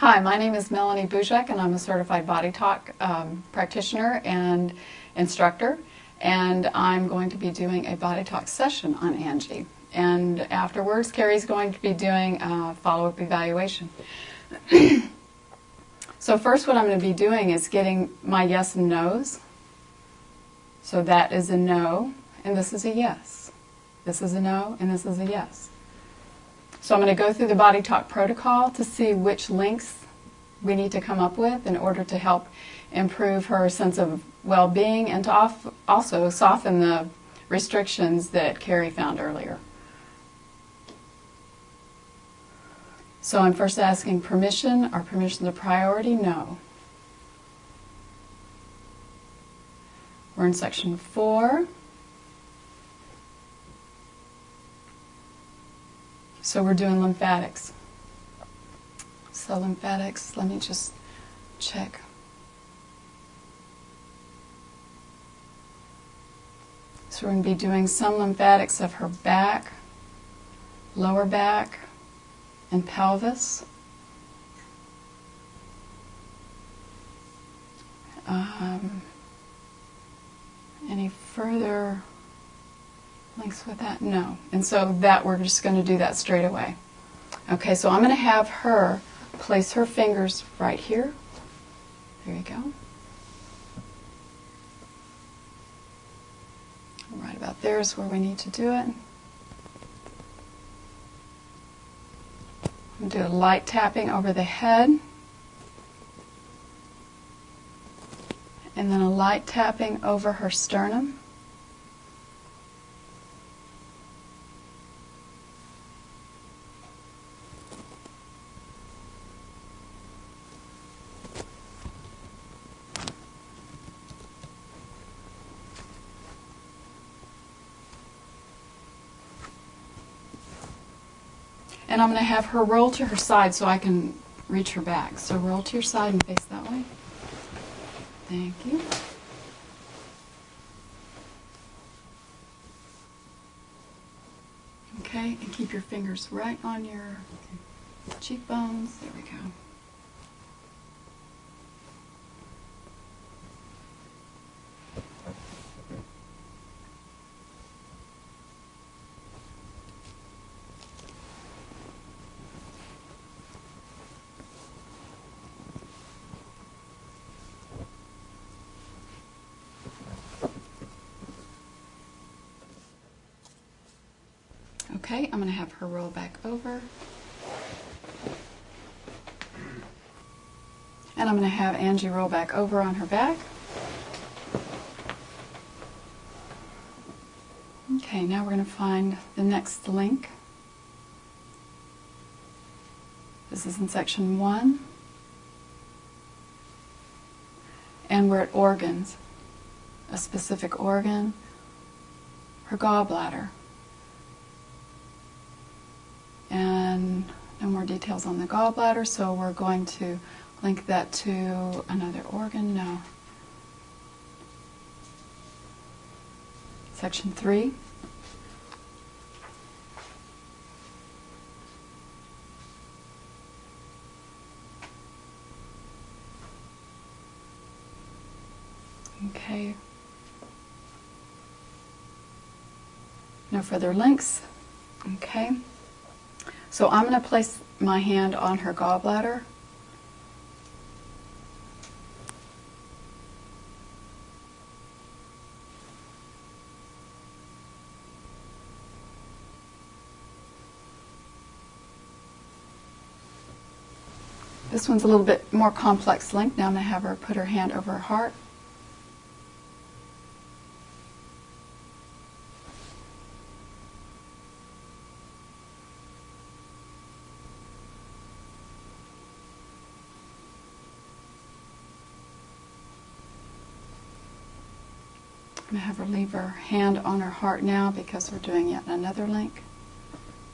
Hi, my name is Melanie Bujek, and I'm a certified body talk practitioner and instructor. And I'm going to be doing a body talk session on Angie. And afterwards, Carrie's going to be doing a follow-up evaluation. So first, what I'm going to be doing is getting my yes and no's. So that is a no, and this is a yes. This is a no, and this is a yes. So I'm going to go through the body talk protocol to see which links we need to come up with in order to help improve her sense of well-being and to also soften the restrictions that Carrie found earlier. So I'm first asking permission. Are permissions a priority? No. We're in section 4. So we're doing lymphatics. So lymphatics, let me just check. So we're going to be doing some lymphatics of her back, lower back, and pelvis. Any further links with that? No. And so that we're just going to do that straight away. Okay, so I'm going to have her place her fingers right here. There you go. Right about there is where we need to do it. I'm going to do a light tapping over the head. And then a light tapping over her sternum. And I'm going to have her roll to her side so I can reach her back. So roll to your side and face that way. Thank you. Okay, and keep your fingers right on your cheekbones. There we go. Okay, I'm going to have her roll back over. And I'm going to have Angie roll back over on her back. Okay, now we're going to find the next link. This is in section 1. And we're at organs. A specific organ, her gallbladder. And no more details on the gallbladder, so we're going to link that to another organ. No. Section 3. Okay. No further links. Okay. So I'm going to place my hand on her gallbladder. This one's a little bit more complex link. Now I'm going to have her put her hand over her heart. I'm going to have her leave her hand on her heart now because we're doing yet another link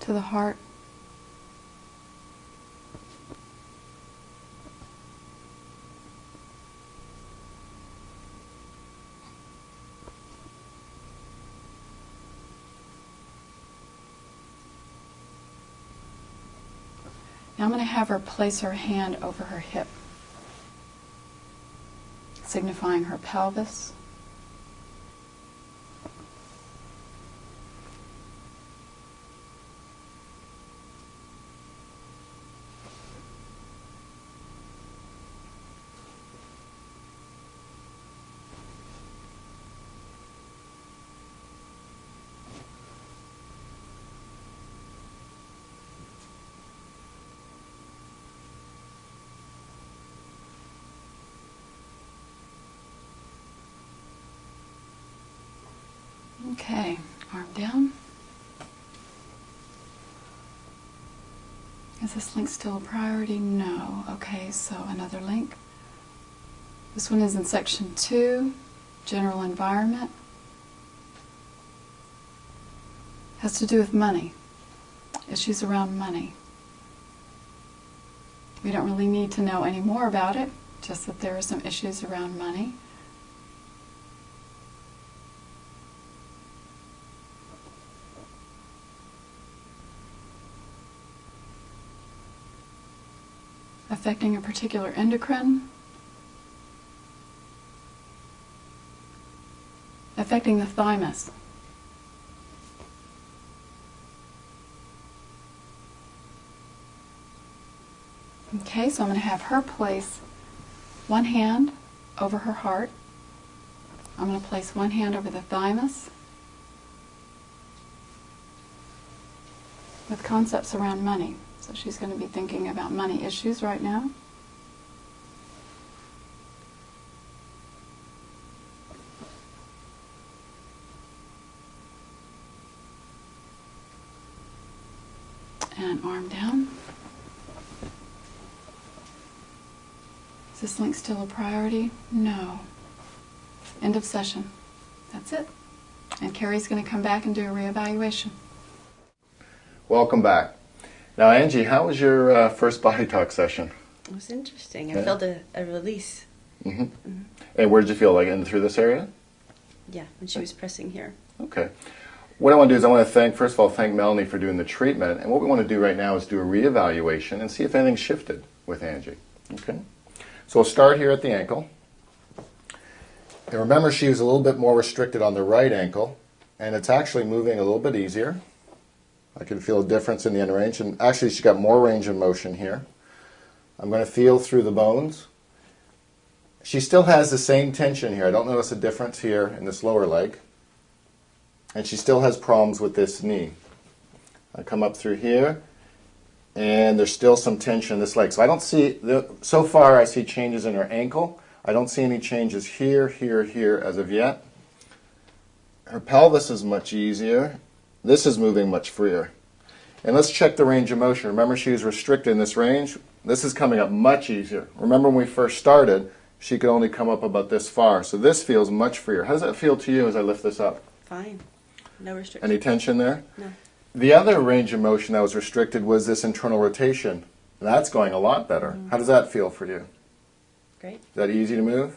to the heart. Now I'm going to have her place her hand over her hip, signifying her pelvis. Okay, arm down. Is this link still a priority? No. Okay, so another link. This one is in section 2, general environment. Has to do with money, issues around money. We don't really need to know any more about it, just that there are some issues around money. Affecting a particular endocrine, affecting the thymus. Okay, so I'm going to have her place one hand over her heart. I'm going to place one hand over the thymus with concepts around money. So she's going to be thinking about money issues right now. And arm down. Is this link still a priority? No. End of session. That's it. And Carrie's going to come back and do a reevaluation. Welcome back. Now, Angie, how was your first body talk session? It was interesting. I felt a release. Mm-hmm. Mm-hmm. And where did you feel, like in through this area? Yeah, when she was pressing here. Okay. What I want to do is I want to first of all, thank Melanie for doing the treatment. And what we want to do right now is do a reevaluation and see if anything shifted with Angie. Okay. So we'll start here at the ankle. And remember, she was a little bit more restricted on the right ankle, and it's actually moving a little bit easier. I can feel a difference in the end range, and actually she's got more range of motion here. I'm going to feel through the bones. She still has the same tension here. I don't notice a difference here in this lower leg. And she still has problems with this knee. I come up through here, and there's still some tension in this leg. So I don't see, so far I see changes in her ankle. I don't see any changes here, here, here as of yet. Her pelvis is much easier. This is moving much freer. And let's check the range of motion. Remember, she was restricted in this range. This is coming up much easier. Remember when we first started, she could only come up about this far. So this feels much freer. How does that feel to you as I lift this up? Fine. No restriction. Any tension there? No. The other range of motion that was restricted was this internal rotation. That's going a lot better. How does that feel for you? Great. Is that easy to move?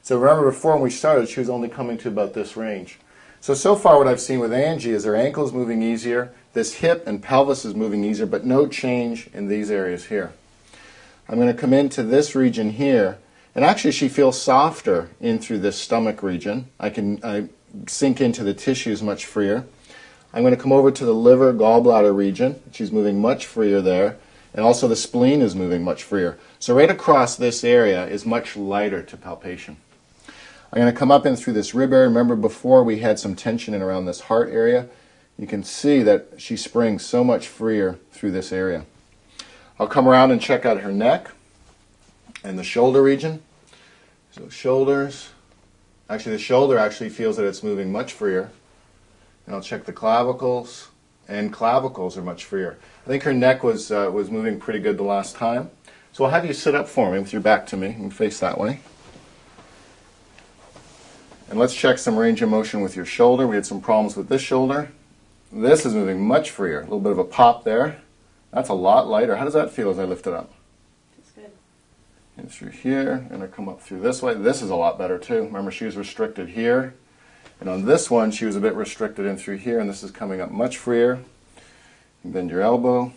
So remember, before when we started, she was only coming to about this range. So far what I've seen with Angie is her ankle is moving easier, this hip and pelvis is moving easier, but no change in these areas here. I'm going to come into this region here, and actually she feels softer in through this stomach region. I sink into the tissues much freer. I'm going to come over to the liver gallbladder region. She's moving much freer there, and also the spleen is moving much freer. So right across this area is much lighter to palpation. I'm going to come up in through this rib area. Remember before we had some tension in around this heart area? You can see that she springs so much freer through this area. I'll come around and check out her neck and the shoulder region. So shoulders, actually the shoulder actually feels that it's moving much freer. And I'll check the clavicles, and clavicles are much freer. I think her neck was moving pretty good the last time. So I'll have you sit up for me with your back to me and face that way. And let's check some range of motion with your shoulder. We had some problems with this shoulder. This is moving much freer. A little bit of a pop there. That's a lot lighter. How does that feel as I lift it up? Feels good. And through here, and I come up through this way. This is a lot better too. Remember, she was restricted here. And on this one, she was a bit restricted in through here, and this is coming up much freer. You bend your elbow.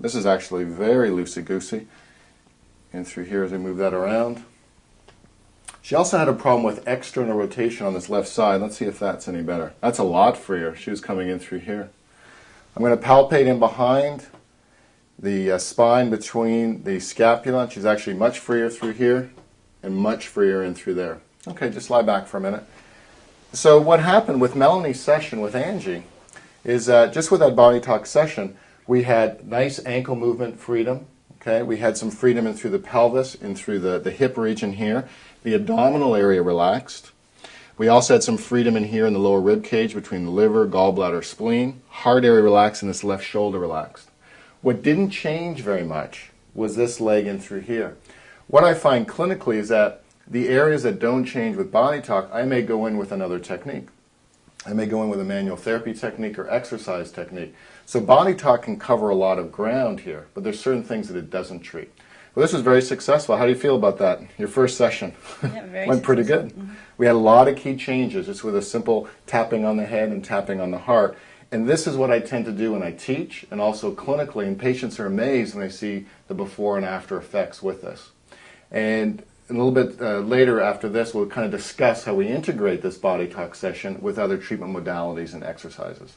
This is actually very loosey-goosey. In through here as we move that around. She also had a problem with external rotation on this left side. Let's see if that's any better. That's a lot freer. She was coming in through here. I'm going to palpate in behind the spine between the scapula. She's actually much freer through here and much freer in through there. Okay, just lie back for a minute. So what happened with Melanie's session with Angie is just with that body talk session, we had nice ankle movement freedom. Okay, we had some freedom in through the pelvis, in through the hip region here. The abdominal area relaxed. We also had some freedom in here in the lower rib cage between the liver, gallbladder, spleen. Heart area relaxed and this left shoulder relaxed. What didn't change very much was this leg in through here. What I find clinically is that the areas that don't change with body talk, I may go in with another technique. I may go in with a manual therapy technique or exercise technique. So body talk can cover a lot of ground here, but there's certain things that it doesn't treat. Well, this was very successful. How do you feel about that? Your first session? Yeah, very Went pretty successful. good. Mm-hmm. We had a lot of key changes just with a simple tapping on the head and tapping on the heart. And this is what I tend to do when I teach and also clinically, and patients are amazed when they see the before and after effects with this. And a little bit later after this, we'll kind of discuss how we integrate this body talk session with other treatment modalities and exercises.